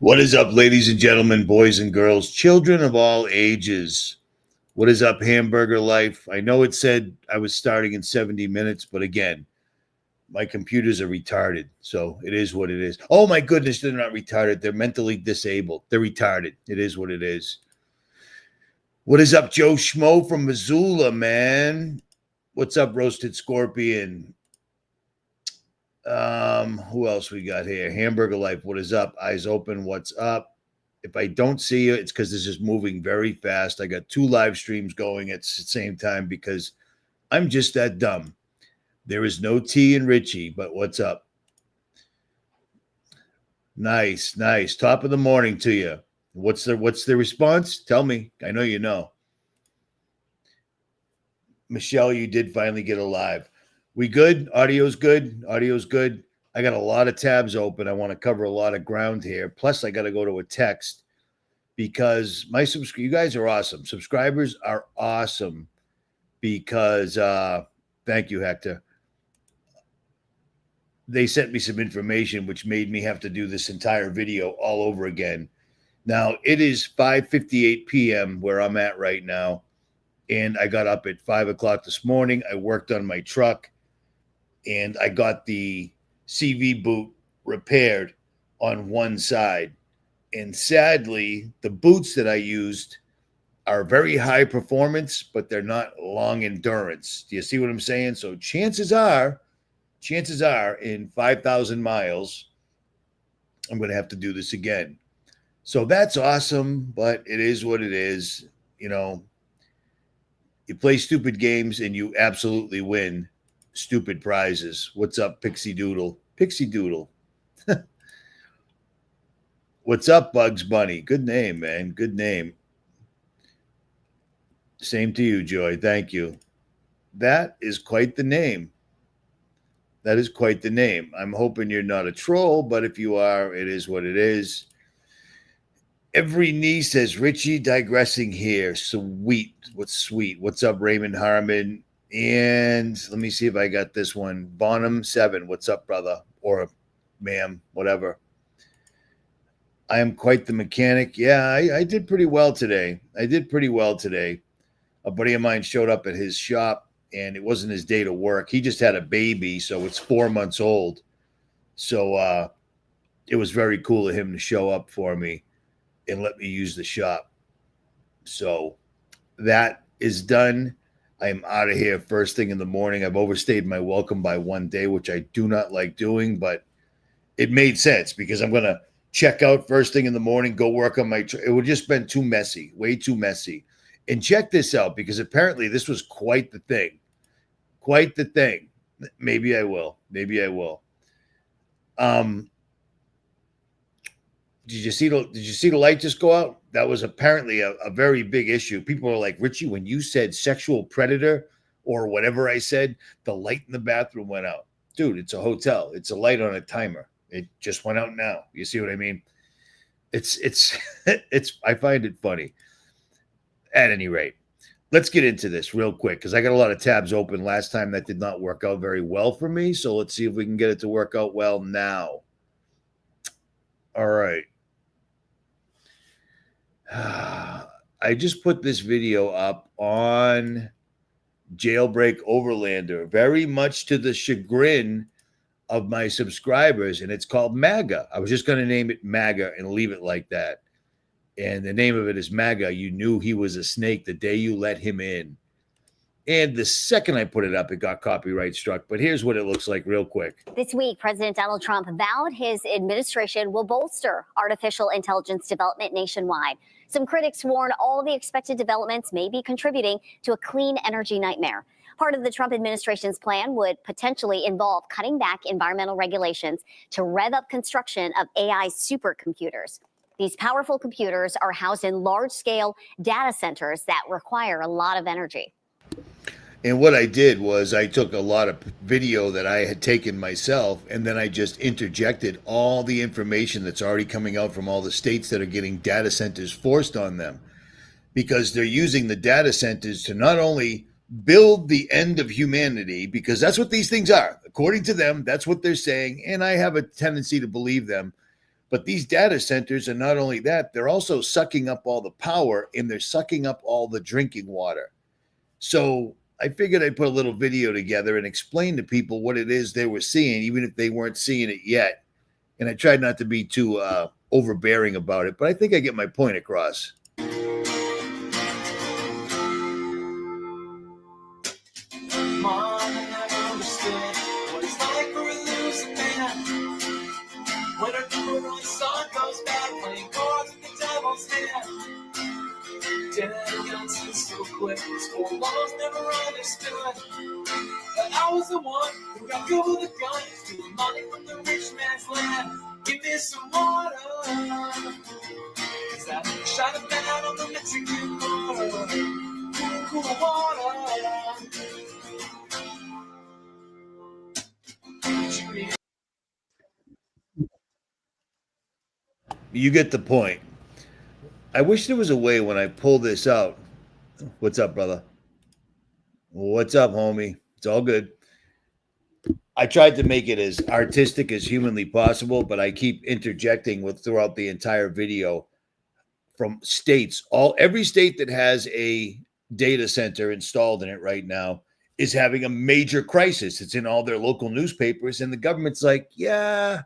What is up, ladies and gentlemen, boys and girls, children of all ages? What is up, Hamburger Life? I know it said I was starting in 70 minutes, but again, my computers are retarded, so it is what it is. Oh my goodness, they're not retarded. They're mentally disabled. They're retarded. It is what it is. What is up, Joe Schmo from Missoula, man? What's up, Roasted Scorpion? Who else we got here? Hamburger Life, what is up? Eyes open, what's up? If I don't see you, it's because this is moving very fast. I got 2 live streams going at the same time because I'm just that dumb. There is no T in Richie, but what's up? Nice. Top of the morning to you. What's the response? Tell me. I know you know. Michelle, you did finally get alive. We good? Audio's good? I got a lot of tabs open. I want to cover a lot of ground here. Plus, I got to go to a text because you guys are awesome. Subscribers are awesome because thank you, Hector. They sent me some information which made me have to do this entire video all over again. Now, it is 5:58 p.m. where I'm at right now, and I got up at 5 o'clock this morning. I worked on my truck, and I got the CV boot repaired on one side. And sadly, the boots that I used are very high performance, but they're not long endurance. Do you see what I'm saying? So chances are in 5,000 miles, I'm going to have to do this again. So that's awesome, but it is what it is. You know, you play stupid games and you absolutely win stupid prizes. What's up, Pixie Doodle? What's up, Bugs Bunny? Good name, man. Good name. Same to you, Joy. Thank you. That is quite the name. I'm hoping you're not a troll, but if you are, it is what it is. Every knee says Richie digressing here. Sweet. What's sweet? What's up, Raymond Harmon? And let me see if I got this one. Bonham 7. What's up, brother? Or ma'am, whatever. I am quite the mechanic. Yeah, I did pretty well today. A buddy of mine showed up at his shop, and it wasn't his day to work. He just had a baby, so it's 4 months old. So it was very cool of him to show up for me and let me use the shop. So that is done. I am out of here first thing in the morning. I've overstayed my welcome by 1 day, which I do not like doing, but it made sense because I'm going to check out first thing in the morning, go work on my it would just been too messy, way too messy. And check this out, because apparently this was quite the thing. Maybe I will. Did you see the light just go out? That was apparently a very big issue. People are like, Richie, when you said sexual predator or whatever I said, the light in the bathroom went out. Dude, it's a hotel. It's a light on a timer. It just went out now. You see what I mean? It's I find it funny. At any rate, let's get into this real quick because I got a lot of tabs open. Last time that did not work out very well for me. So let's see if we can get it to work out well now. All right. I just put this video up on Jailbreak Overlander, very much to the chagrin of my subscribers, and it's called MAGA. I was just going to name it MAGA and leave it like that. And the name of it is MAGA. You knew he was a snake the day you let him in. And the second I put it up, it got copyright struck. But here's what it looks like real quick. This week, President Donald Trump vowed his administration will bolster artificial intelligence development nationwide. Some critics warn all the expected developments may be contributing to a clean energy nightmare. Part of the Trump administration's plan would potentially involve cutting back environmental regulations to rev up construction of AI supercomputers. These powerful computers are housed in large-scale data centers that require a lot of energy. And what I did was I took a lot of video that I had taken myself, and then I just interjected all the information that's already coming out from all the states that are getting data centers forced on them, because they're using the data centers to not only build the end of humanity, because that's what these things are. According to them, that's what they're saying, and I have a tendency to believe them. But these data centers are not only that, they're also sucking up all the power and they're sucking up all the drinking water. So I figured I'd put a little video together and explain to people what it is they were seeing, even if they weren't seeing it yet. And I tried not to be too overbearing about it, but I think I get my point across. Mom, I never understood what it's like for a losing man. When our number one song goes back, playing cards with the devil's hand. Dad got so quick, his four walls never understood. But I was the one who got good with a gun, stealing money from the rich man's land. Give me some water, cause I shot a man on the Mexican border. Cool, cool water. You get the point. I wish there was a way when I pull this out. What's up, brother? What's up, homie? It's all good. I tried to make it as artistic as humanly possible, but I keep interjecting with throughout the entire video from states. Every state that has a data center installed in it right now is having a major crisis. It's in all their local newspapers, and the government's like, yeah,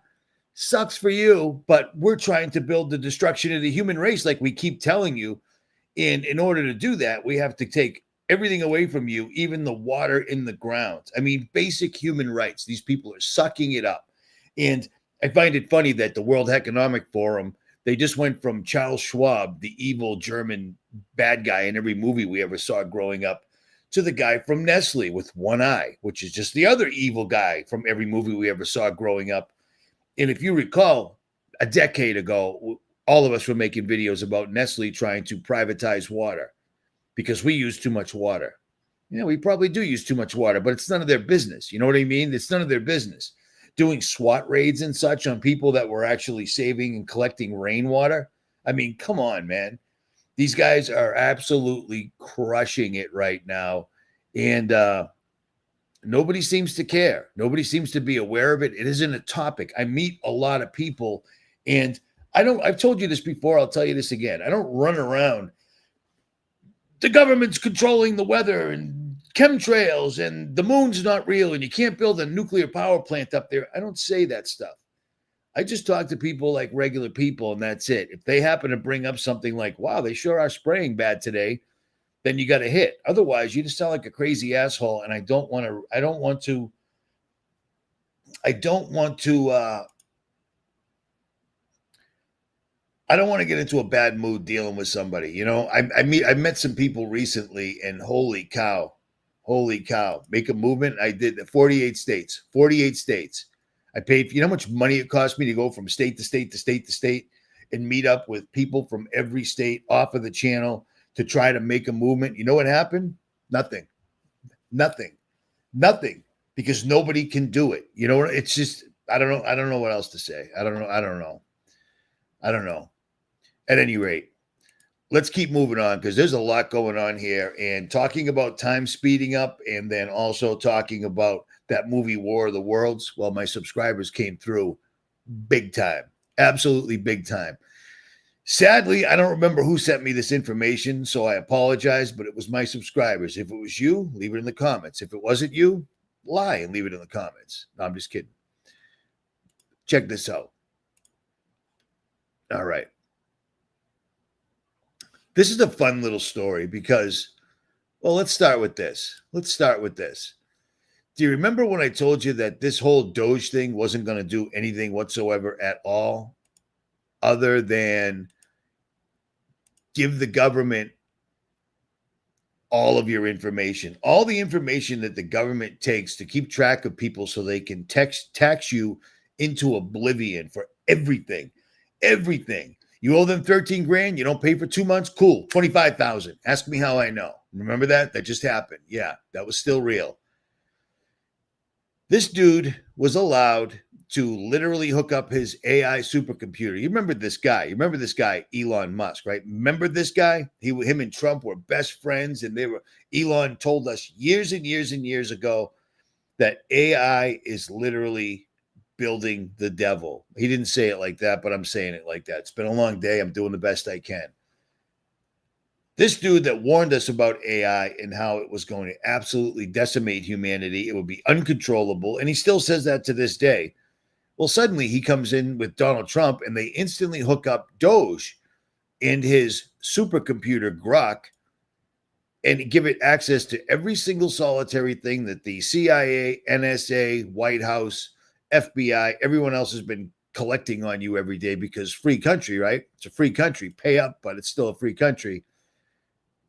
sucks for you, but we're trying to build the destruction of the human race like we keep telling you. And in order to do that, we have to take everything away from you, even the water in the ground. I mean, basic human rights. These people are sucking it up. And I find it funny that the World Economic Forum, they just went from Charles Schwab, the evil German bad guy in every movie we ever saw growing up, to the guy from Nestle with one eye, which is just the other evil guy from every movie we ever saw growing up. And if you recall, a decade ago, all of us were making videos about Nestle trying to privatize water because we use too much water. You know, we probably do use too much water, but it's none of their business. You know what I mean? It's none of their business. Doing SWAT raids and such on people that were actually saving and collecting rainwater. I mean, come on, man. These guys are absolutely crushing it right now. And nobody seems to care. Nobody seems to be aware of it. It isn't a topic. I meet a lot of people, and I've told you this before. I'll tell you this again. I don't run around. The government's controlling the weather and chemtrails and the moon's not real and you can't build a nuclear power plant up there. I don't say that stuff. I just talk to people like regular people, and that's it. If they happen to bring up something like, wow, they sure are spraying bad today, then you got to hit. Otherwise, you just sound like a crazy asshole. And I don't want to get into a bad mood dealing with somebody. You know, I met some people recently, and holy cow, make a movement. I did 48 states. I paid, you know how much money it cost me to go from state to state to state to state and meet up with people from every state off of the channel to try to make a movement. You know what happened? Nothing, because nobody can do it. You know, it's just, I don't know what else to say. I don't know. At any rate, let's keep moving on because there's a lot going on here, and talking about time speeding up, and then also talking about that movie War of the Worlds. Well, my subscribers came through big time, absolutely big time. Sadly, I don't remember who sent me this information, so I apologize, but it was my subscribers. If it was you, leave it in the comments. If it wasn't you, lie and leave it in the comments. No, I'm just kidding. Check this out. All right. This is a fun little story because, well, let's start with this. Do you remember when I told you that this whole Doge thing wasn't going to do anything whatsoever at all other than give the government all of your information, all the information that the government takes to keep track of people so they can tax you into oblivion for everything. You owe them 13 grand. You don't pay for 2 months. Cool. 25,000. Ask me how I know. Remember that? That just happened. Yeah, that was still real. This dude was allowed to literally hook up his AI supercomputer. You remember this guy? Elon Musk, right? Remember this guy? Him and Trump were best friends, and Elon told us years and years and years ago that AI is literally building the devil. He didn't say it like that, but I'm saying it like that. It's been a long day. I'm doing the best I can. This dude that warned us about AI and how it was going to absolutely decimate humanity, it would be uncontrollable, and he still says that to this day. Well, suddenly he comes in with Donald Trump, and they instantly hook up Doge and his supercomputer Grok and give it access to every single solitary thing that the CIA, NSA, White House, FBI, everyone else has been collecting on you every day, because free country, right? It's a free country. Pay up, but it's still a free country.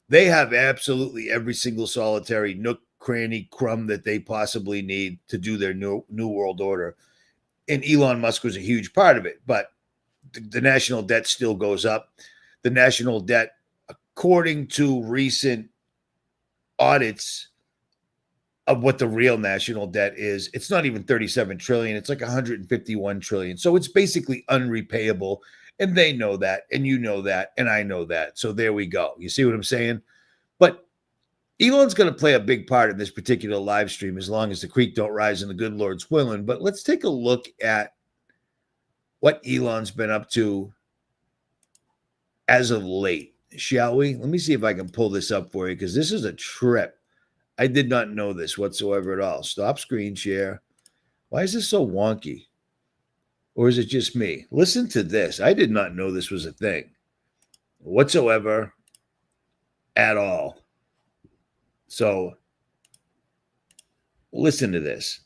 They have absolutely every single solitary nook, cranny, crumb that they possibly need to do their new world order. And Elon Musk was a huge part of it, but the national debt still goes up. The national debt, according to recent audits of what the real national debt is, it's not even 37 trillion. It's like 151 trillion. So it's basically unrepayable. And they know that, and you know that, and I know that. So there we go. You see what I'm saying? But Elon's going to play a big part in this particular live stream as long as the creek don't rise and the good Lord's willing. But let's take a look at what Elon's been up to as of late, shall we? Let me see if I can pull this up for you, because this is a trip. I did not know this whatsoever at all. Stop screen share. Why is this so wonky? Or is it just me? Listen to this. I did not know this was a thing whatsoever at all. So listen to this.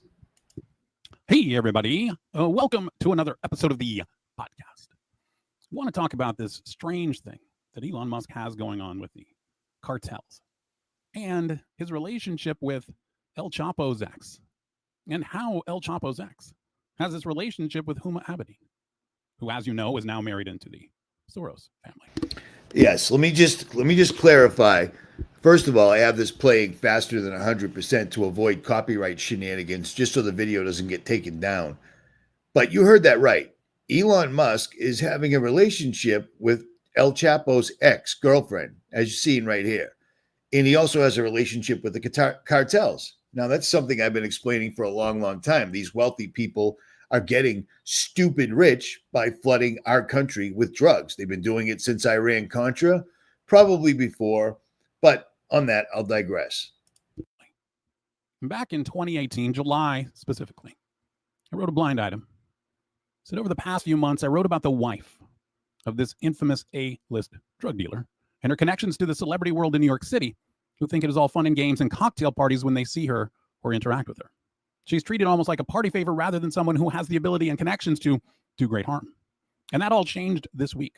Hey, everybody. Welcome to another episode of the podcast. I want to talk about this strange thing that Elon Musk has going on with the cartels and his relationship with El Chapo's ex, and how El Chapo's ex has this relationship with Huma Abedin, who, as you know, is now married into the Soros family. Yes, let me just clarify. First of all, I have this playing faster than 100% to avoid copyright shenanigans, just so the video doesn't get taken down. But you heard that right. Elon Musk is having a relationship with El Chapo's ex-girlfriend, as you're seeing right here. And he also has a relationship with the cartels. Now, that's something I've been explaining for a long, long time. These wealthy people are getting stupid rich by flooding our country with drugs. They've been doing it since Iran-Contra, probably before, but on that, I'll digress. Back in 2018, July specifically, I wrote a blind item. Said over the past few months, I wrote about the wife of this infamous A-list drug dealer and her connections to the celebrity world in New York City, who think it is all fun and games and cocktail parties when they see her or interact with her. She's treated almost like a party favor rather than someone who has the ability and connections to do great harm. And that all changed this week.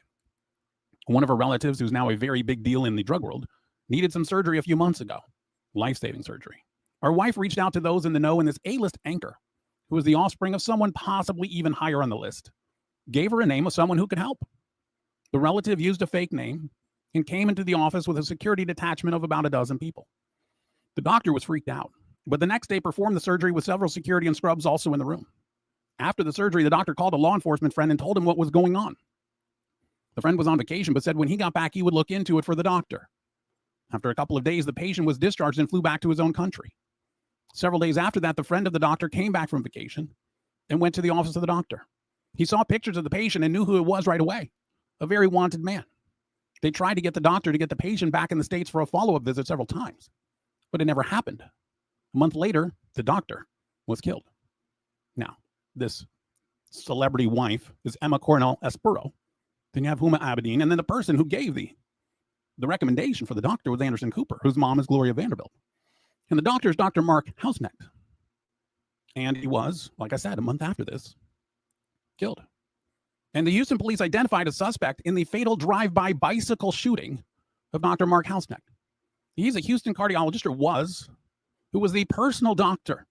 One of her relatives, who's now a very big deal in the drug world, needed some surgery a few months ago, life-saving surgery. Our wife reached out to those in the know, and this A-list anchor, who is the offspring of someone possibly even higher on the list, gave her a name of someone who could help. The relative used a fake name and came into the office with a security detachment of about a dozen people. The doctor was freaked out, but the next day performed the surgery with several security and scrubs also in the room. After the surgery, the doctor called a law enforcement friend and told him what was going on. The friend was on vacation, but said when he got back, he would look into it for the doctor. After a couple of days, the patient was discharged and flew back to his own country. Several days after that, the friend of the doctor came back from vacation and went to the office of the doctor. He saw pictures of the patient and knew who it was right away, a very wanted man. They tried to get the doctor to get the patient back in the States for a follow-up visit several times, but it never happened. A month later, the doctor was killed. Now, this celebrity wife is Emma Cornell Espero. Then you have Huma Abedin, and then the person who gave the recommendation for the doctor was Anderson Cooper, whose mom is Gloria Vanderbilt. And the doctor is Dr. Mark Hausnecht. And he was, like I said, a month after this, killed. And the Houston police identified a suspect in the fatal drive-by bicycle shooting of Dr. Mark Hausnecht. He's a Houston cardiologist, or was, who was the personal doctor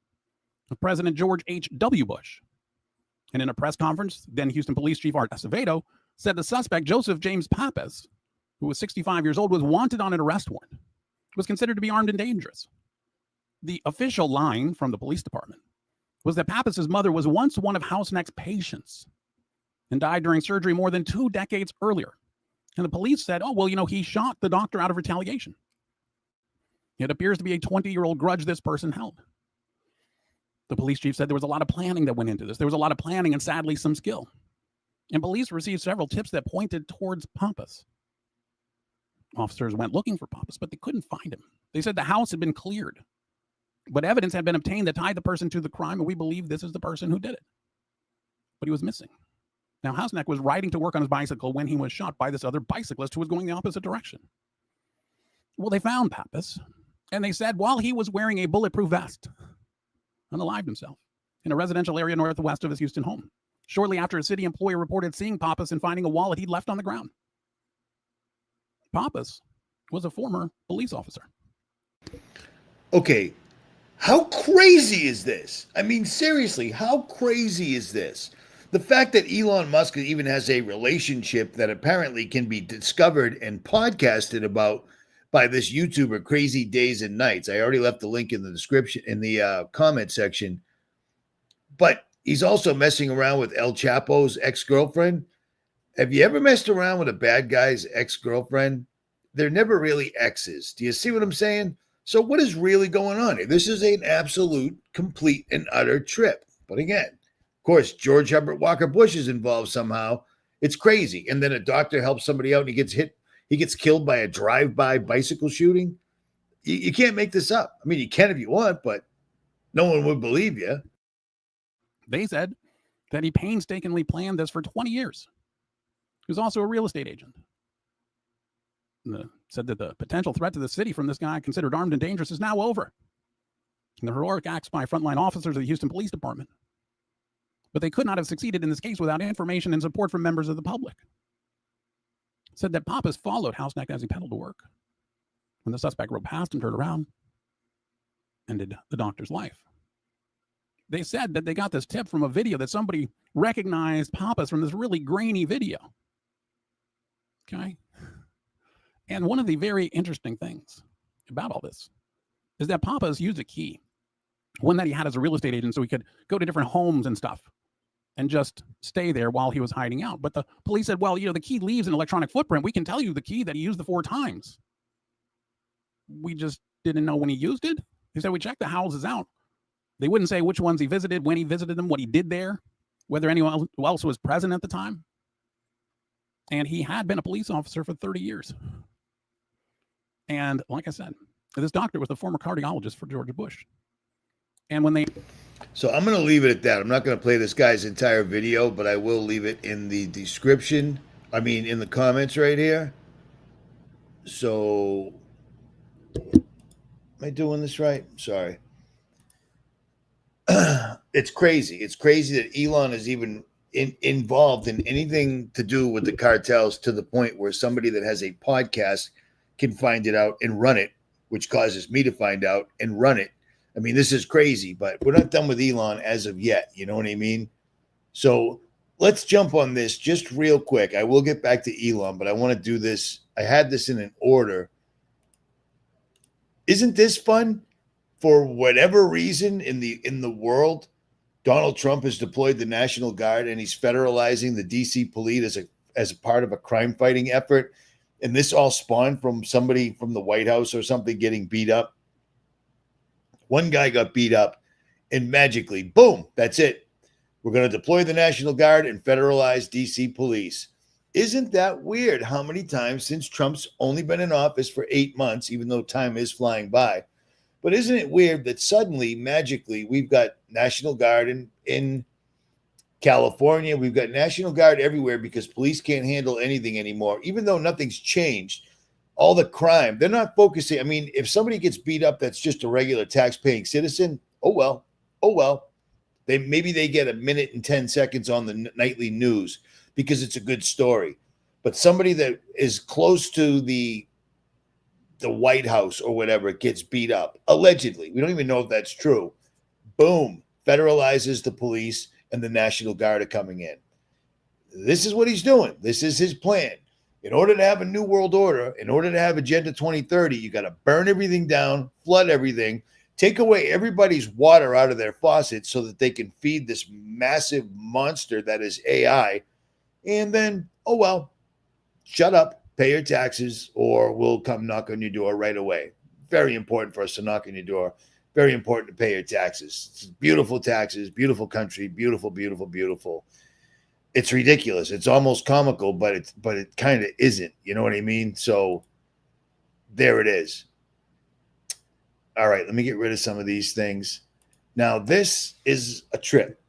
of President George H.W. Bush. And in a press conference, then Houston Police Chief Art Acevedo said the suspect, Joseph James Pappas, who was 65 years old, was wanted on an arrest warrant, was considered to be armed and dangerous. The official line from the police department was that Pappas's mother was once one of Hausnecht's patients and died during surgery more than 2 decades earlier. And the police said, oh, well, he shot the doctor out of retaliation. It appears to be a 20-year-old grudge this person held. The police chief said there was a lot of planning that went into this. There was a lot of planning and sadly some skill. And police received several tips that pointed towards Pappas. Officers went looking for Pappas, but they couldn't find him. They said the house had been cleared, but evidence had been obtained that tied the person to the crime, and we believe this is the person who did it. But he was missing. Now, Hausneck was riding to work on his bicycle when he was shot by this other bicyclist who was going the opposite direction. Well, they found Pappas, and they said while he was wearing a bulletproof vest, unalived himself in a residential area northwest of his Houston home. Shortly after, a city employee reported seeing Pappas and finding a wallet he'd left on the ground. Pappas was a former police officer. Okay, how crazy is this? I mean, seriously, how crazy is this? The fact that Elon Musk even has a relationship that apparently can be discovered and podcasted about by this YouTuber, Crazy Days and Nights. I already left the link in the description, in the comment section. But he's also messing around with El Chapo's ex-girlfriend. Have you ever messed around with a bad guy's ex-girlfriend? They're never really exes. Do you see what I'm saying? So what is really going on here? This is an absolute, complete, and utter trip. But again, of course, George Herbert Walker Bush is involved somehow. It's crazy. And then a doctor helps somebody out and he gets hit. He gets killed by a drive-by bicycle shooting. You can't make this up. I mean, you can if you want, but no one would believe you. They said that he painstakingly planned this for 20 years. He was also a real estate agent. Said that the potential threat to the city from this guy, considered armed and dangerous, is now over. And the heroic acts by frontline officers of the Houston Police Department. But they could not have succeeded in this case without information and support from members of the public. Said that Pappas followed Hausneck as he pedaled to work. When the suspect rode past and turned around, ended the doctor's life. They said that they got this tip from a video that somebody recognized Pappas from this really grainy video. Okay? And one of the very interesting things about all this is that Pappas used a key, one that he had as a real estate agent, so he could go to different homes and stuff and just stay there while he was hiding out. But the police said, well, the key leaves an electronic footprint. We can tell you the key that he used the 4 times. We just didn't know when he used it. He said, we checked the houses out. They wouldn't say which ones he visited, when he visited them, what he did there, whether anyone else was present at the time. And he had been a police officer for 30 years. And like I said, this doctor was the former cardiologist for George Bush. And when they... So I'm going to leave it at that. I'm not going to play this guy's entire video, but I will leave it in the description. I mean, in the comments right here. So, am I doing this right? Sorry. It's crazy. It's crazy that Elon is even involved in anything to do with the cartels, to the point where somebody that has a podcast can find it out and run it, which causes me to find out and run it. I mean, this is crazy, but we're not done with Elon as of yet. You know what I mean? So let's jump on this just real quick. I will get back to Elon, but I want to do this. I had this in an order. Isn't this fun? For whatever reason in the world, Donald Trump has deployed the National Guard and he's federalizing the DC police as a part of a crime fighting effort. And this all spawned from somebody from the White House or something getting beat up. One guy got beat up and magically, boom, that's it. We're going to deploy the National Guard and federalize DC police. Isn't that weird how many times since Trump's only been in office for 8 months, even though time is flying by, but isn't it weird that suddenly, magically, we've got National Guard in California. We've got National Guard everywhere because police can't handle anything anymore, even though nothing's changed. All the crime, they're not focusing. I mean, if somebody gets beat up, that's just a regular tax-paying citizen. Oh, well. Maybe they get a minute and 10 seconds on the nightly news because it's a good story. But somebody that is close to the White House or whatever gets beat up, allegedly. We don't even know if that's true. Boom, federalizes the police and the National Guard are coming in. This is what he's doing. This is his plan. In order to have a new world order, in order to have Agenda 2030, you got to burn everything down, flood everything, take away everybody's water out of their faucets so that they can feed this massive monster that is AI. And then, oh, well, shut up, pay your taxes, or we'll come knock on your door right away. Very important for us to knock on your door. very important to pay your taxes. It's beautiful taxes, beautiful country, beautiful, beautiful, beautiful. It's ridiculous. It's almost comical, but it kind of isn't. You know what I mean? So there it is. All right, let me get rid of some of these things. Now, this is a trip.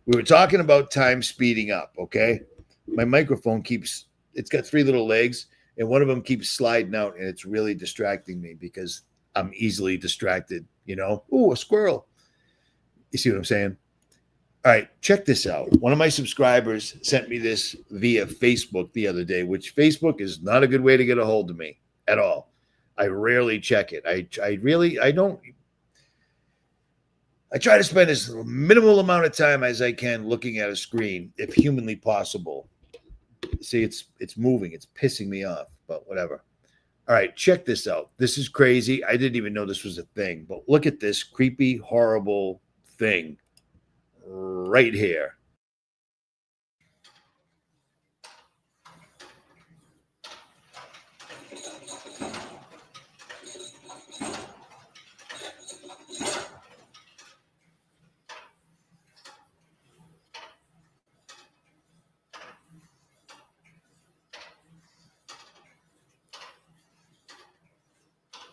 We were talking about time speeding up, okay? My microphone it's got 3 little legs, and one of them keeps sliding out, and it's really distracting me because I'm easily distracted, you know? Ooh, a squirrel. You see what I'm saying? All right, check this out. One of my subscribers sent me this via Facebook the other day, which Facebook is not a good way to get a hold of me at all. I rarely check it. I try to spend as minimal amount of time as I can looking at a screen, if humanly possible. See, it's moving. It's pissing me off, but whatever. All right, check this out. This is crazy. I didn't even know this was a thing, but look at this creepy, horrible thing right here.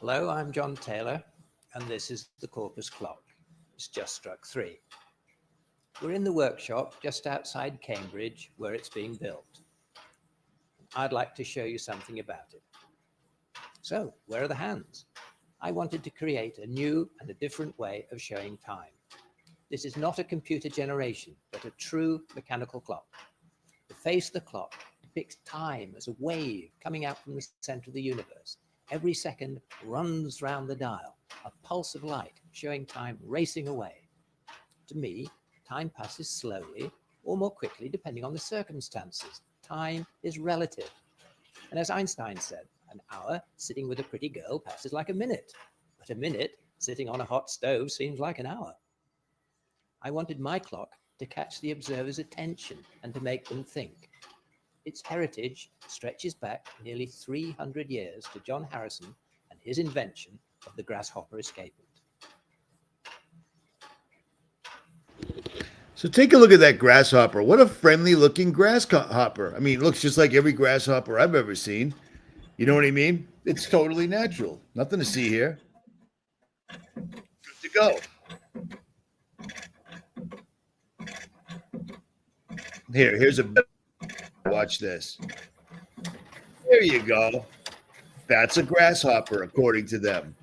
Hello, I'm John Taylor, and this is the Corpus clock. It's just struck 3. We're in the workshop just outside Cambridge where it's being built. I'd like to show you something about it. So, where are the hands? I wanted to create a new and a different way of showing time. This is not a computer generation, but a true mechanical clock. The face of the clock depicts time as a wave coming out from the center of the universe. Every second runs round the dial, a pulse of light showing time racing away. To me, time passes slowly or more quickly depending on the circumstances. Time is relative. And as Einstein said, an hour sitting with a pretty girl passes like a minute, but a minute sitting on a hot stove seems like an hour. I wanted my clock to catch the observer's attention and to make them think. Its heritage stretches back nearly 300 years to John Harrison and his invention of the grasshopper escapement. So take a look at that grasshopper. What a friendly looking grasshopper. I mean, it looks just like every grasshopper I've ever seen. You know what I mean? It's totally natural. Nothing to see here. Good to go. Here's a watch this. There you go. That's a grasshopper, according to them.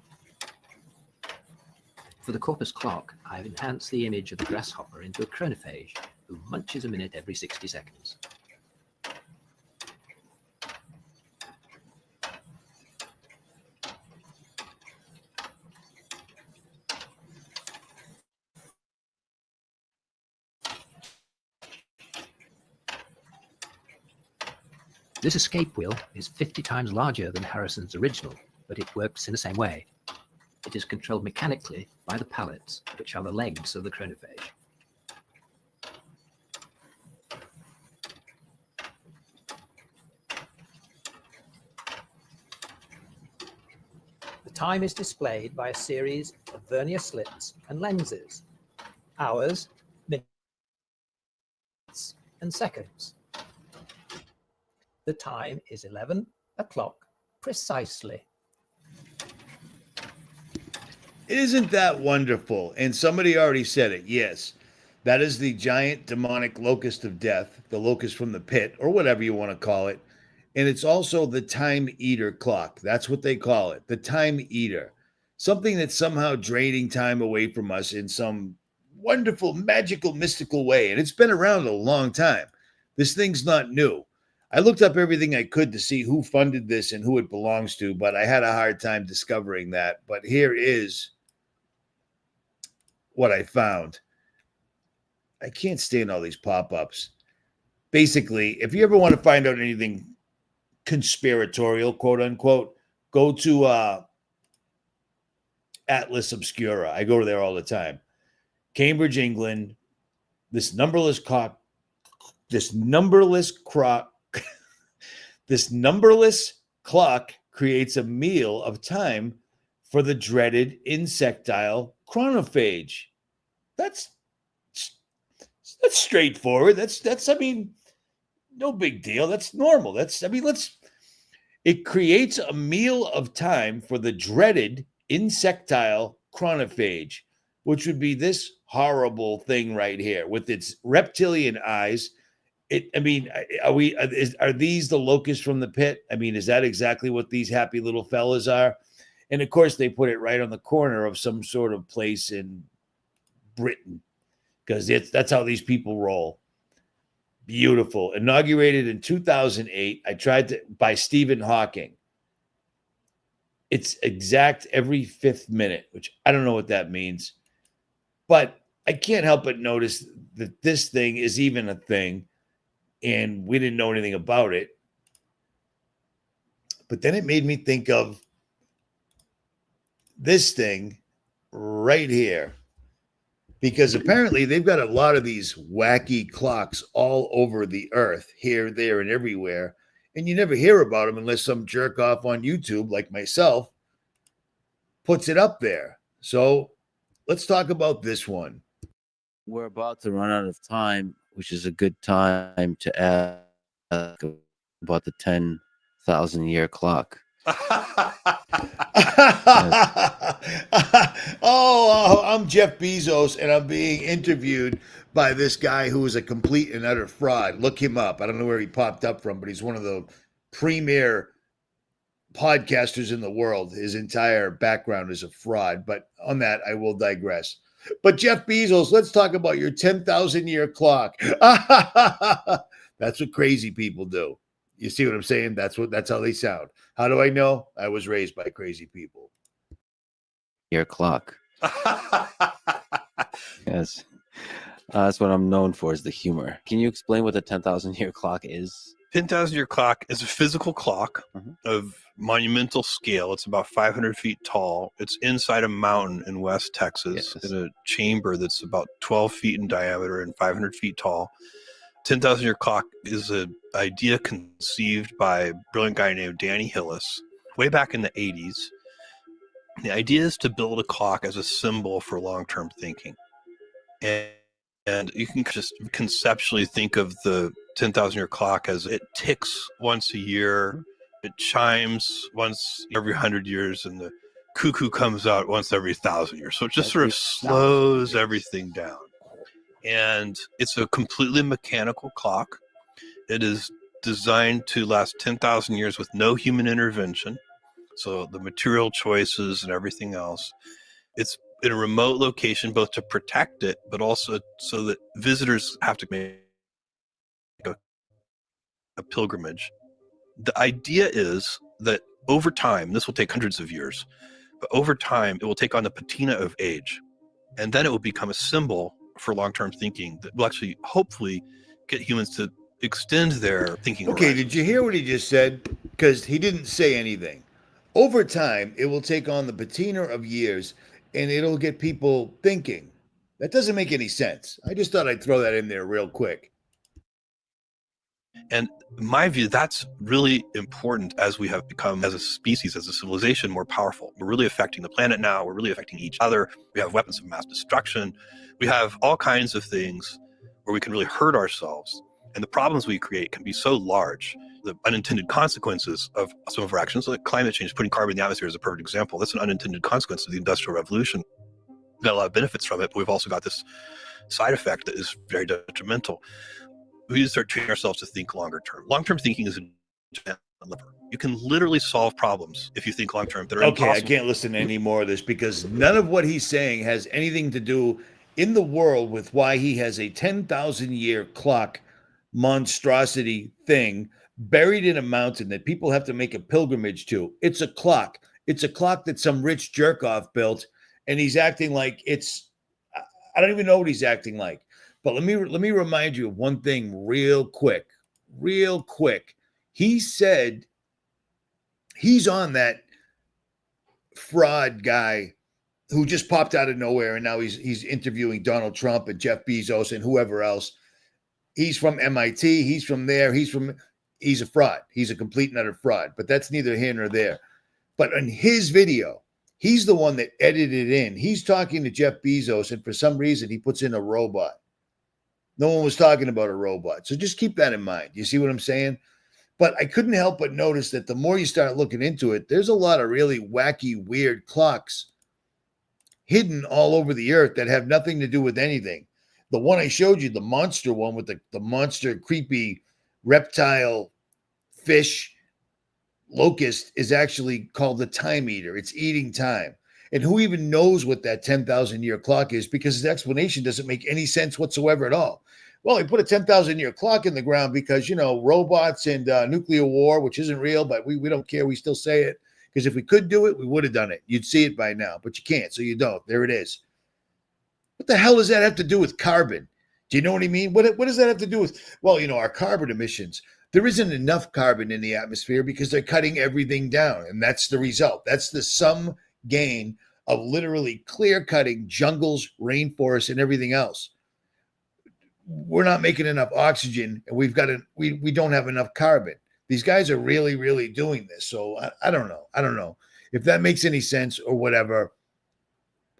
For the Corpus clock, I've enhanced the image of the grasshopper into a chronophage who munches a minute every 60 seconds. This escape wheel is 50 times larger than Harrison's original, but it works in the same way. It is controlled mechanically by the pallets, which are the legs of the chronophage. The time is displayed by a series of vernier slits and lenses, hours, minutes, and seconds. The time is 11 o'clock precisely. Isn't that wonderful? And somebody already said it. Yes, that is the giant demonic locust of death, the locust from the pit, or whatever you want to call it. And it's also the time eater clock. That's what they call it, the time eater. Something that's somehow draining time away from us in some wonderful, magical, mystical way. And it's been around a long time. This thing's not new. I looked up everything I could to see who funded this and who it belongs to, but I had a hard time discovering that. But here is what I found. I can't stand all these pop-ups. Basically, if you ever want to find out anything conspiratorial, quote unquote, go to Atlas Obscura. I go there all the time. Cambridge, England. This numberless clock creates a meal of time for the dreaded insectile chronophage. That's straightforward. That's I mean, no big deal. That's normal. It creates a meal of time for the dreaded insectile chronophage, which would be this horrible thing right here with its reptilian eyes. Are these the locusts from the pit? I mean, is that exactly what these happy little fellas are? And of course, they put it right on the corner of some sort of place in Britain, because that's how these people roll. Beautiful. Inaugurated in 2008. By Stephen Hawking. It's exact every 5th minute, which I don't know what that means. But I can't help but notice that this thing is even a thing, and we didn't know anything about it. But then it made me think of this thing right here, because apparently they've got a lot of these wacky clocks all over the earth, here, there, and everywhere. And you never hear about them unless some jerk off on YouTube like myself puts it up there. So let's talk about this one. We're about to run out of time, which is a good time to ask about the 10,000-year clock. I'm Jeff Bezos, and I'm being interviewed by this guy who is a complete and utter fraud. Look him up. I don't know where he popped up from, but he's one of the premier podcasters in the world. His entire background is a fraud, but on that, I will digress. But Jeff Bezos, let's talk about your 10,000-year clock. That's what crazy people do. You see what I'm saying? That's how they sound. How do I know? I was raised by crazy people. Your clock. Yes. That's what I'm known for, is the humor. Can you explain what the 10,000-year clock is? 10,000-year clock is a physical clock of monumental scale. It's about 500 feet tall. It's inside a mountain in West Texas in a chamber that's about 12 feet in diameter and 500 feet tall. 10,000-year clock is an idea conceived by a brilliant guy named Danny Hillis way back in the 80s. The idea is to build a clock as a symbol for long-term thinking. And you can just conceptually think of the 10,000-year clock as it ticks once a year, it chimes once every 100 years, and the cuckoo comes out once every 1,000 years. So it just sort of slows everything down. And it's a completely mechanical clock. It is designed to last 10,000 years with no human intervention. So the material choices and everything else. It's in a remote location, both to protect it, but also so that visitors have to make a pilgrimage. The idea is that over time, this will take hundreds of years, but over time, it will take on the patina of age. And then it will become a symbol for long-term thinking that will actually, hopefully, get humans to extend their thinking. Okay, horizons. did you hear what he just said? Because he didn't say anything. Over time, it will take on the patina of years, and it'll get people thinking. That doesn't make any sense. I just thought I'd throw that in there real quick. And in my view, that's really important as we have become, as a species, as a civilization, more powerful. We're really affecting the planet now. We're really affecting each other. We have weapons of mass destruction. We have all kinds of things where we can really hurt ourselves. And the problems we create can be so large. The unintended consequences of some of our actions, like climate change, putting carbon in the atmosphere is a perfect example. That's an unintended consequence of the Industrial Revolution. We've got a lot of benefits from it, but we've also got this side effect that is very detrimental. We need to start training ourselves to think longer term. Long-term thinking is a lever. You can literally solve problems if you think long-term that are impossible. I can't listen to any more of this, because none of what he's saying has anything to do in the world with why he has a 10,000-year clock monstrosity thing buried in a mountain that people have to make a pilgrimage to. It's a clock. It's a clock that some rich jerk-off built, and he's acting like it's, I don't even know what he's acting like. But let me remind you of one thing real quick. He said he's on that fraud guy who just popped out of nowhere, and now he's interviewing Donald Trump and Jeff Bezos and whoever else. He's from MIT. He's from there. He's a fraud. He's a complete and utter fraud. But that's neither here nor there. But in his video, He's the one that edited in. He's talking to Jeff Bezos, and for some reason, he puts in a robot. No one was talking about a robot. So just keep that in mind. You see what I'm saying? But I couldn't help but notice that the more you start looking into it, there's a lot of really wacky, weird clocks hidden all over the earth that have nothing to do with anything. The one I showed you, the monster one with the monster, creepy reptile fish locust, is actually called the time eater. It's eating time. And who even knows what that 10,000 year clock is, because his explanation doesn't make any sense whatsoever at all. Well, he put a 10,000 year clock in the ground because, robots and nuclear war, which isn't real, but we don't care. We still say it because if we could do it, we would have done it. You'd see it by now, but you can't. So you don't. There it is. What the hell does that have to do with carbon? Do you know what I mean? What does that have to do with, our carbon emissions? There isn't enough carbon in the atmosphere because they're cutting everything down. And that's the result. That's the sum gain of literally clear cutting jungles, rainforests, and everything else. We're not making enough oxygen, and we don't have enough carbon. These guys are really, really doing this. So I don't know. I don't know if that makes any sense or whatever.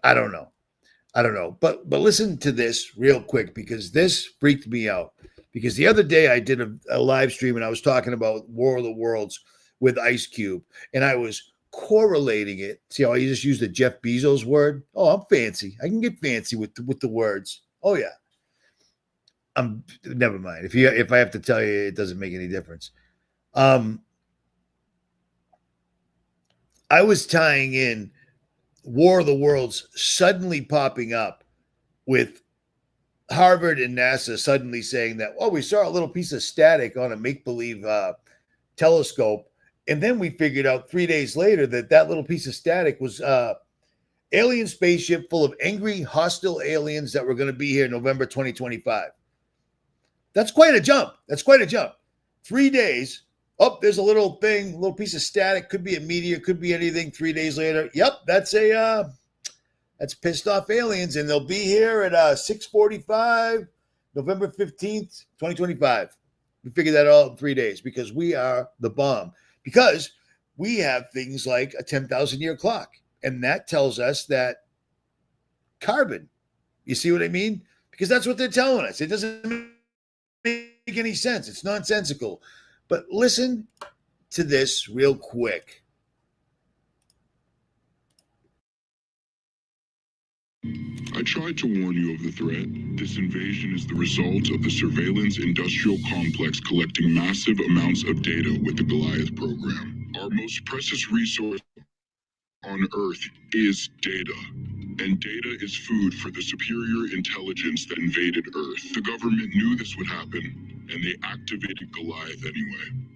I don't know. But listen to this real quick, because this freaked me out. Because the other day I did a live stream and I was talking about War of the Worlds with Ice Cube, and I was correlating it. See how I just used the Jeff Bezos word? Oh, I'm fancy. I can get fancy with the words. Oh yeah. Never mind. If I have to tell you, it doesn't make any difference. I was tying in War of the Worlds suddenly popping up with Harvard and NASA suddenly saying that, we saw a little piece of static on a make-believe telescope. And then we figured out 3 days later that little piece of static was alien spaceship full of angry, hostile aliens that were going to be here November 2025. That's quite a jump. 3 days. Oh, there's a little thing, a little piece of static. Could be a meteor, could be anything. 3 days later, yep, that's pissed off aliens, and they'll be here at 6:45, November 15th, 2025. We figured that all in 3 days because we are the bomb. Because we have things like a 10,000 year clock, and that tells us that carbon. You see what I mean? Because that's what they're telling us. It doesn't make any sense. It's nonsensical. But listen to this real quick. I tried to warn you of the threat. This invasion is the result of the surveillance industrial complex collecting massive amounts of data with the Goliath program. Our most precious resource on Earth is data. And data is food for the superior intelligence that invaded Earth. The government knew this would happen, and they activated Goliath anyway.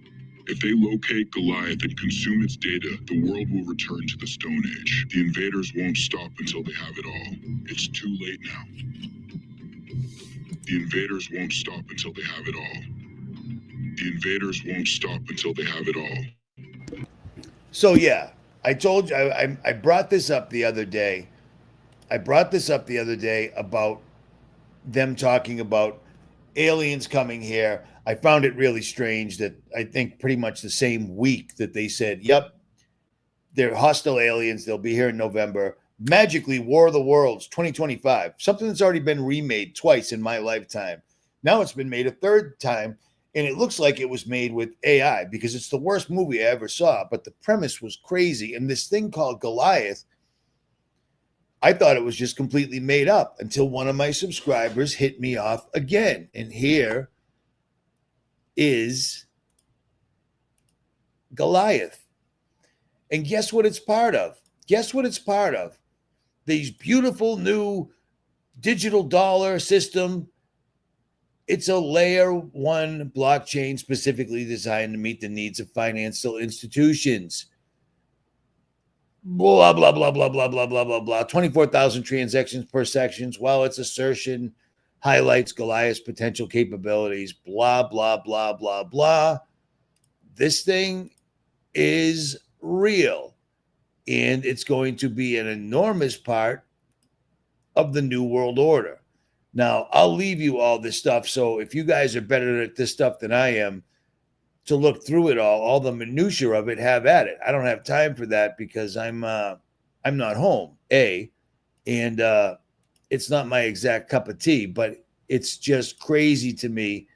If they locate Goliath and consume its data, the world will return to the Stone Age. The invaders won't stop until they have it all. It's too late now. The invaders won't stop until they have it all. The invaders won't stop until they have it all. So yeah, I told you, I brought this up the other day. About them talking about aliens coming here. I found it really strange that I think pretty much the same week that they said, yep, they're hostile aliens. They'll be here in November. Magically, War of the Worlds 2025, something that's already been remade twice in my lifetime. Now it's been made a third time, and it looks like it was made with AI because it's the worst movie I ever saw, but the premise was crazy. And this thing called Goliath, I thought it was just completely made up until one of my subscribers hit me off again. And here is Goliath. And guess what it's part of? These beautiful new digital dollar system. It's a layer one blockchain specifically designed to meet the needs of financial institutions. Blah, blah, blah, blah, blah, blah, blah, blah, blah. 24,000 transactions per section. While its assertion highlights Goliath's potential capabilities, blah, blah, blah, blah, blah. This thing is real, and it's going to be an enormous part of the New World Order. Now, I'll leave you all this stuff, so if you guys are better at this stuff than I am, to look through it all the minutia of it, have at it. I don't have time for that because I'm I'm not home, and it's not my exact cup of tea, but it's just crazy to me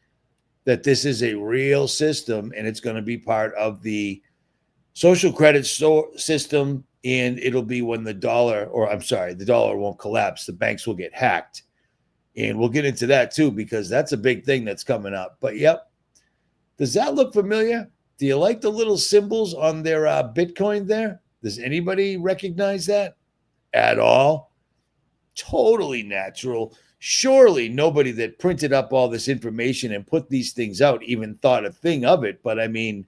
that this is a real system and it's going to be part of the social credit system. And it'll be when the dollar won't collapse. The banks will get hacked. And we'll get into that too, because that's a big thing that's coming up. But yep. Does that look familiar? Do you like the little symbols on their Bitcoin there? Does anybody recognize that at all? Totally natural. Surely nobody that printed up all this information and put these things out even thought a thing of it. But I mean,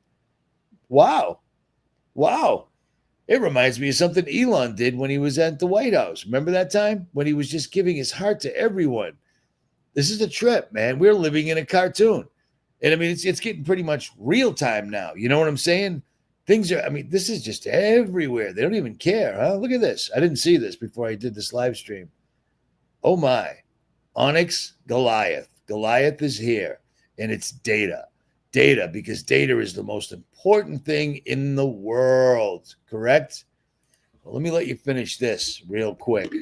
wow. It reminds me of something Elon did when he was at the White House. Remember that time when he was just giving his heart to everyone? This is a trip, man. We're living in a cartoon. And I mean, it's getting pretty much real time now. You know what I'm saying? This is just everywhere. They don't even care, huh? Look at this. I didn't see this before I did this live stream. Oh my. Onyx, Goliath. Goliath is here. And it's data. Data, because data is the most important thing in the world. Correct? Well, let me let you finish this real quick.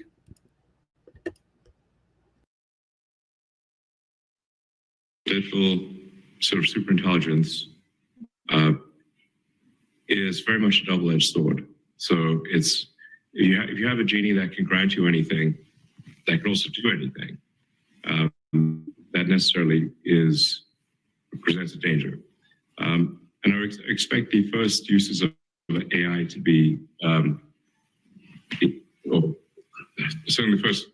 Digital sort of superintelligence is very much a double-edged sword. So it's if you have a genie that can grant you anything, that can also do anything, that necessarily presents a danger. And I expect the first uses of AI to be, certainly the first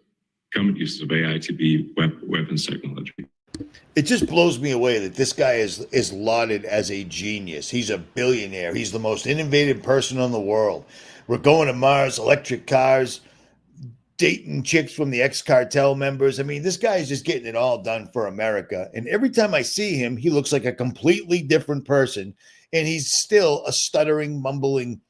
government uses of AI to be weapons technology. It just blows me away that this guy is lauded as a genius. He's a billionaire. He's the most innovative person in the world. We're going to Mars, electric cars, dating chicks from the ex-cartel members. I mean, this guy is just getting it all done for America. And every time I see him, he looks like a completely different person. And he's still a stuttering, mumbling,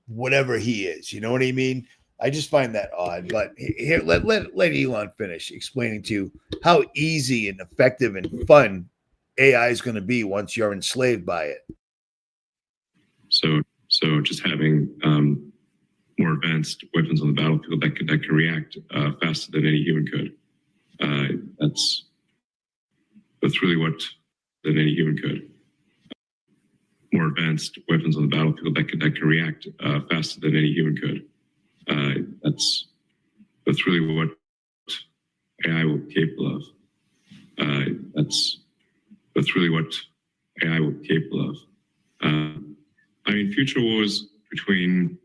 whatever he is. You know what I mean? I just find that odd. But here, let Elon finish explaining to you how easy and effective and fun AI is going to be once you're enslaved by it. So just having more advanced weapons on the battlefield that can react faster than any human could. That's really what than any human could. More advanced weapons on the battlefield that can react faster than any human could. That's really what AI will be capable of. That's really what AI will be capable of. I mean, future wars between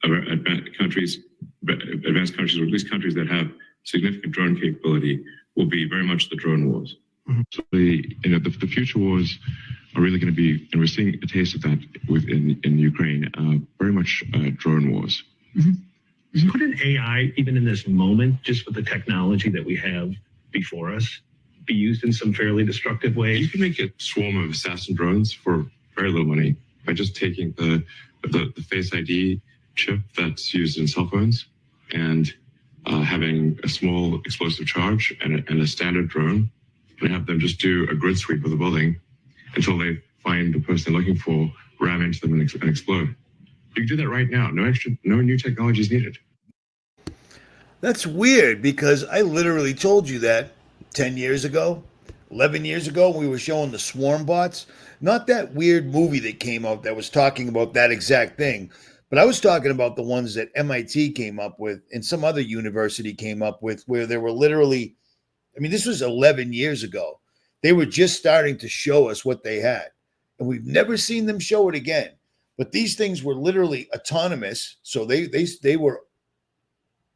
advanced countries, or at least countries that have significant drone capability, will be very much the drone wars. Mm-hmm. So the future wars are really going to be, and we're seeing a taste of that in Ukraine, very much drone wars. Mm-hmm. Couldn't AI, even in this moment, just with the technology that we have before us, be used in some fairly destructive ways? You can make a swarm of assassin drones for very little money by just taking the Face ID chip that's used in cell phones and having a small explosive charge and a standard drone, and have them just do a grid sweep of the building until they find the person they're looking for, ram into them and explode. You can do that right now. No new technology is needed. That's weird, because I literally told you that 10 years ago, 11 years ago, when we were showing the swarm bots. Not that weird movie that came out that was talking about that exact thing, but I was talking about the ones that MIT came up with and some other university came up with, where there were literally, I mean, this was 11 years ago. They were just starting to show us what they had, and we've never seen them show it again. But these things were literally autonomous, so they were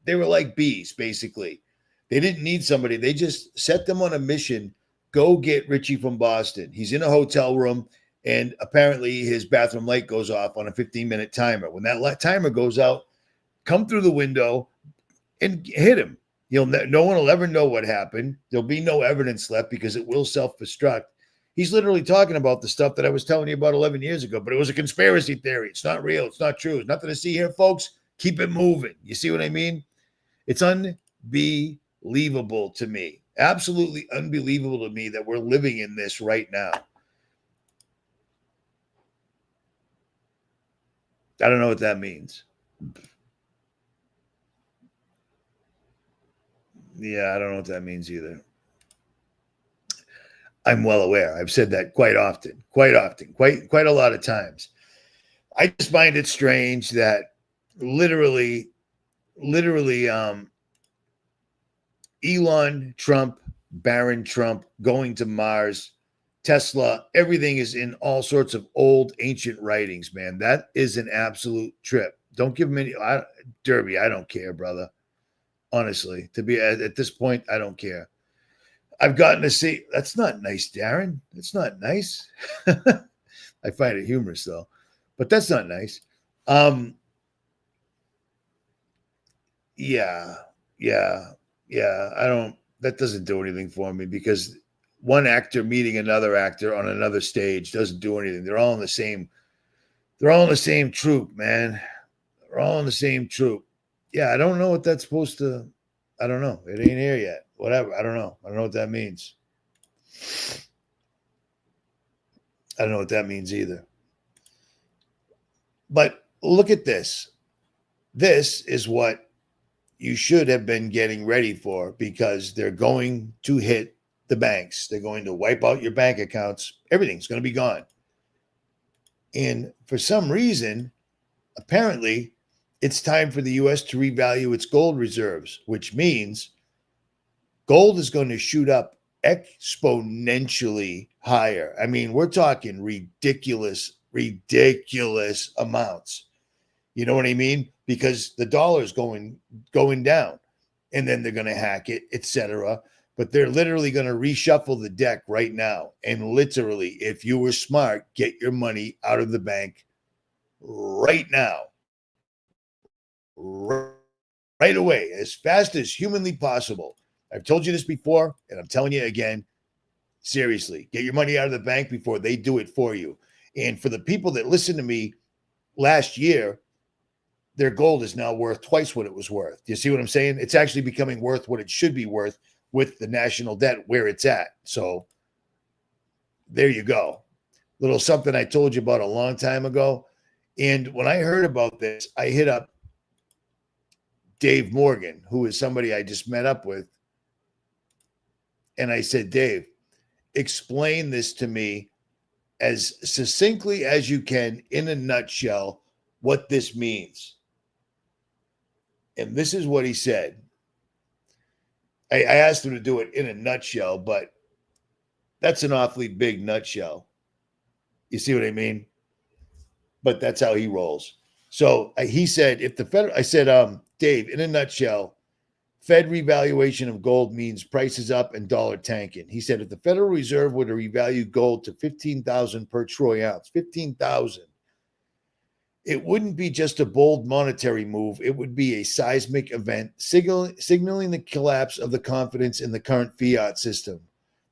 like bees, basically. They didn't need somebody. They just set them on a mission. Go get Richie from Boston. He's in a hotel room, and apparently his bathroom light goes off on a 15-minute timer. When that timer goes out, come through the window and hit him. No one will ever know what happened. There'll be no evidence left because it will self-destruct. He's literally talking about the stuff that I was telling you about 11 years ago, but it was a conspiracy theory. It's not real. It's not true. There's nothing to see here, folks. Keep it moving. You see what I mean? It's unbelievable to me. Absolutely unbelievable to me that we're living in this right now. I don't know what that means. Yeah, I don't know what that means either. I'm well aware. I've said that quite often, quite a lot of times. I just find it strange that literally, Elon Trump, Baron Trump going to Mars, Tesla, everything is in all sorts of old ancient writings, man. That is an absolute trip. Don't give him any Derby. I don't care, brother. Honestly, to be at this point, I don't care. I've gotten to see. That's not nice, Darren. That's not nice. I find it humorous though, but that's not nice. Yeah. I don't. That doesn't do anything for me because one actor meeting another actor on another stage doesn't do anything. They're all in the same. They're all in the same troop, man. They're all in the same troop. Yeah, I don't know what that's supposed to. I don't know. It ain't here yet. Whatever. I don't know. I don't know what that means. I don't know what that means either. But look at this. This is what you should have been getting ready for because they're going to hit the banks. They're going to wipe out your bank accounts. Everything's going to be gone. And for some reason, apparently, it's time for the U.S. to revalue its gold reserves, which means gold is going to shoot up exponentially higher. I mean, we're talking ridiculous amounts. You know what I mean? Because the dollar is going down, and then they're going to hack it, etc. But they're literally going to reshuffle the deck right now. And literally, if you were smart, get your money out of the bank right now. Right away, as fast as humanly possible. I've told you this before, and I'm telling you again. Seriously, get your money out of the bank before they do it for you. And for the people that listened to me last year, their gold is now worth twice what it was worth. Do you see what I'm saying? It's actually becoming worth what it should be worth with the national debt where it's at. So there you go. Little something I told you about a long time ago. And when I heard about this, I hit up Dave Morgan, who is somebody I just met up with. And I said, Dave, explain this to me as succinctly as you can in a nutshell, what this means. And this is what he said. I asked him to do it in a nutshell, but that's an awfully big nutshell. You see what I mean? But that's how he rolls. So he said, if the federal, I said, Dave, in a nutshell, Fed revaluation of gold means prices up and dollar tanking. He said, if the Federal Reserve were to revalue gold to 15,000 per troy ounce, 15,000, it wouldn't be just a bold monetary move. It would be a seismic event, signaling the collapse of the confidence in the current fiat system.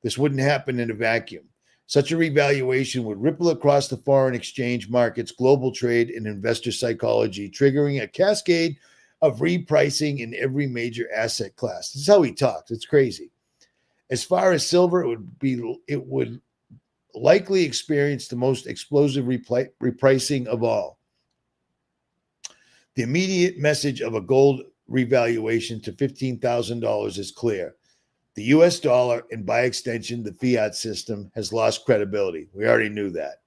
This wouldn't happen in a vacuum. Such a revaluation would ripple across the foreign exchange markets, global trade, and investor psychology, triggering a cascade of repricing in every major asset class. This is how he talks. It's crazy. As far as silver, it would likely experience the most explosive repricing of all. The immediate message of a gold revaluation to $15,000 is clear. The U.S. dollar, and by extension, the fiat system, has lost credibility. We already knew that.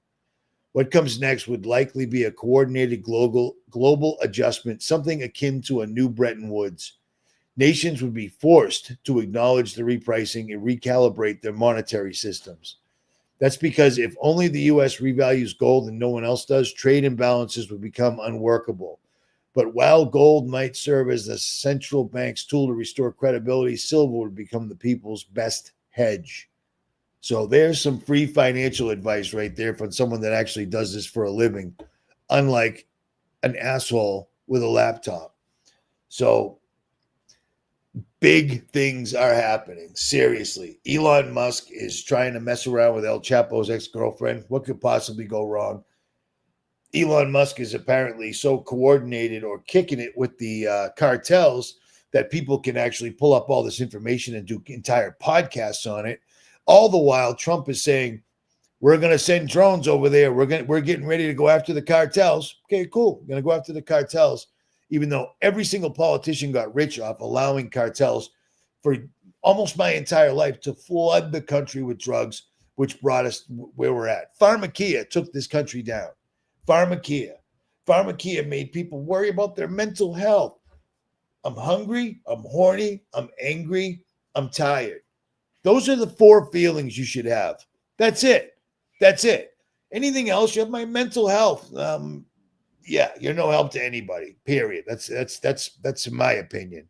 What comes next would likely be a coordinated global adjustment, something akin to a new Bretton Woods. Nations would be forced to acknowledge the repricing and recalibrate their monetary systems. That's because if only the U.S. revalues gold and no one else does, trade imbalances would become unworkable. But while gold might serve as the central bank's tool to restore credibility, silver would become the people's best hedge. So there's some free financial advice right there from someone that actually does this for a living, unlike an asshole with a laptop. So big things are happening. Seriously. Elon Musk is trying to mess around with El Chapo's ex-girlfriend. What could possibly go wrong? Elon Musk is apparently so coordinated or kicking it with the cartels that people can actually pull up all this information and do entire podcasts on it. All the while, Trump is saying, we're going to send drones over there. We're getting ready to go after the cartels. Okay, cool. We're going to go after the cartels. even though every single politician got rich off allowing cartels for almost my entire life to flood the country with drugs, which brought us where we're at. Pharmacia took this country down. Pharmacia made people worry about their mental health. I'm hungry, I'm horny, I'm angry, I'm tired. Those are the 4 feelings you should have. That's it. Anything else, you have my mental health. Yeah, you're no help to anybody. Period. That's in my opinion.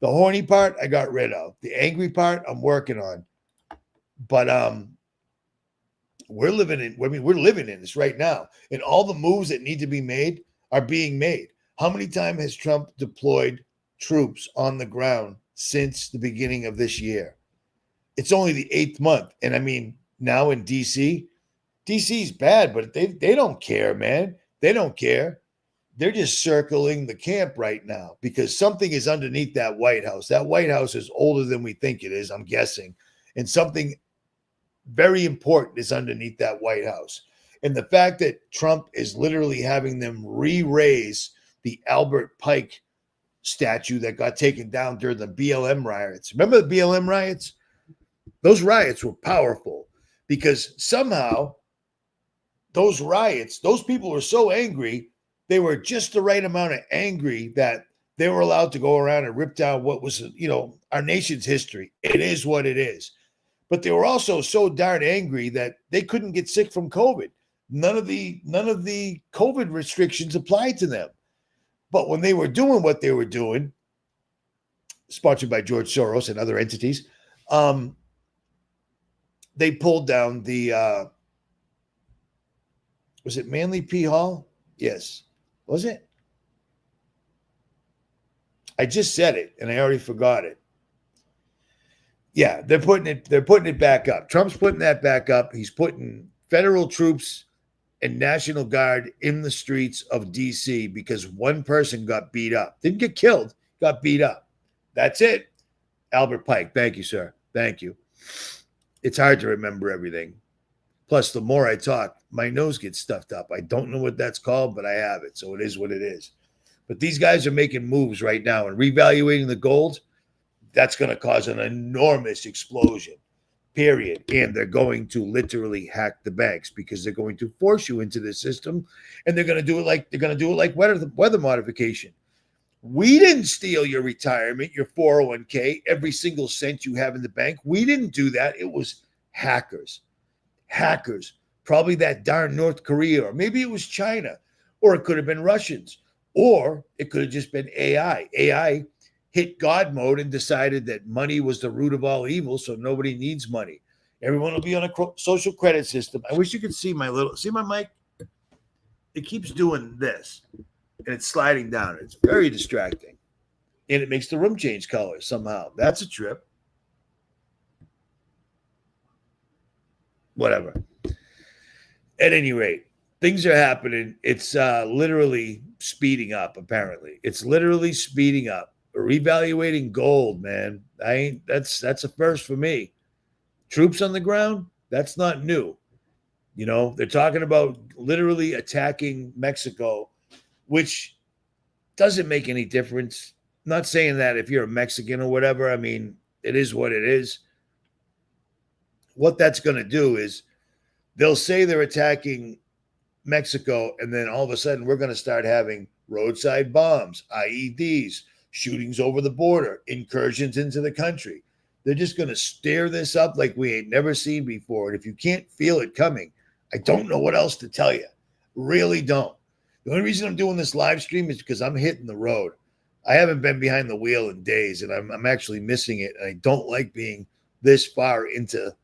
The horny part I got rid of. The angry part I'm working on. But we're living in this right now. And all the moves that need to be made are being made. How many times has Trump deployed troops on the ground since the beginning of this year? It's only the 8th month. And I mean, now in DC is bad, but they don't care, man. They don't care. They're just circling the camp right now because something is underneath that White House. That White House is older than we think it is, I'm guessing. And something very important is underneath that White House. And the fact that Trump is literally having them re-raise the Albert Pike statue that got taken down during the BLM riots. Remember the BLM riots? Those riots were powerful because somehow those riots, those people were so angry, they were just the right amount of angry that they were allowed to go around and rip down what was, our nation's history. It is what it is. But they were also so darn angry that they couldn't get sick from COVID. None of the COVID restrictions applied to them. But when they were doing what they were doing, sponsored by George Soros and other entities, they pulled down the, was it Manly P. Hall? Yes. Was it? I just said it and I already forgot it. Yeah, they're putting it back up. Trump's putting that back up. He's putting federal troops and National Guard in the streets of DC because one person got beat up. Didn't get killed, got beat up. That's it. Albert Pike. Thank you, sir. Thank you. It's hard to remember everything. Plus, the more I talk, my nose gets stuffed up. I don't know what that's called, but I have it. So it is what it is. But these guys are making moves right now and revaluating the gold. That's going to cause an enormous explosion, period. And they're going to literally hack the banks because they're going to force you into the system, and they're going to do it like weather modification. We didn't steal your retirement, your 401k, every single cent you have in the bank. We didn't do that. It was hackers. Probably that darn North Korea, or maybe it was China, or it could have been Russians, or it could have just been AI. AI hit God mode and decided that money was the root of all evil, so nobody needs money. Everyone will be on a social credit system. I wish you could see my mic? It keeps doing this, and it's sliding down. It's very distracting, and it makes the room change colors somehow. That's a trip. Whatever. At any rate, things are happening. It's literally speeding up, apparently. It's literally speeding up. Reevaluating gold, man. That's a first for me. Troops on the ground, that's not new. They're talking about literally attacking Mexico, which doesn't make any difference. Not saying that if you're a Mexican or whatever. I mean, it is what it is. What that's going to do is they'll say they're attacking Mexico, and then all of a sudden we're going to start having roadside bombs, IEDs, shootings over the border, incursions into the country. They're just going to stir this up like we ain't never seen before. And if you can't feel it coming, I don't know what else to tell you. Really don't. The only reason I'm doing this live stream is because I'm hitting the road. I haven't been behind the wheel in days, and I'm actually missing it. And I don't like being this far into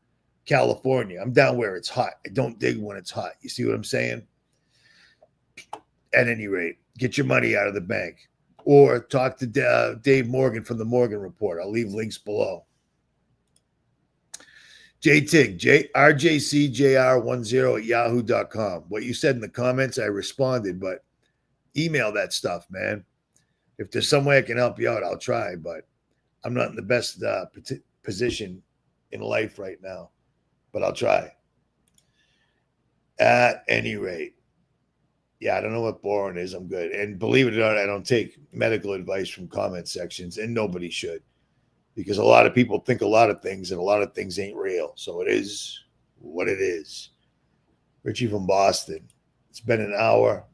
California. I'm down where it's hot. I don't dig when it's hot. You see what I'm saying? At any rate, get your money out of the bank. Or talk to Dave Morgan from the Morgan Report. I'll leave links below. JTIG, RJCJR10@yahoo.com. What you said in the comments, I responded, but email that stuff, man. If there's some way I can help you out, I'll try, but I'm not in the best position in life right now, but I'll try. At any rate, Yeah, I don't know what boron is. I'm good. And believe it or not, I don't take medical advice from comment sections, and nobody should, because a lot of people think a lot of things, and a lot of things ain't real. So it is what it is. Richie from Boston. It's been an hour.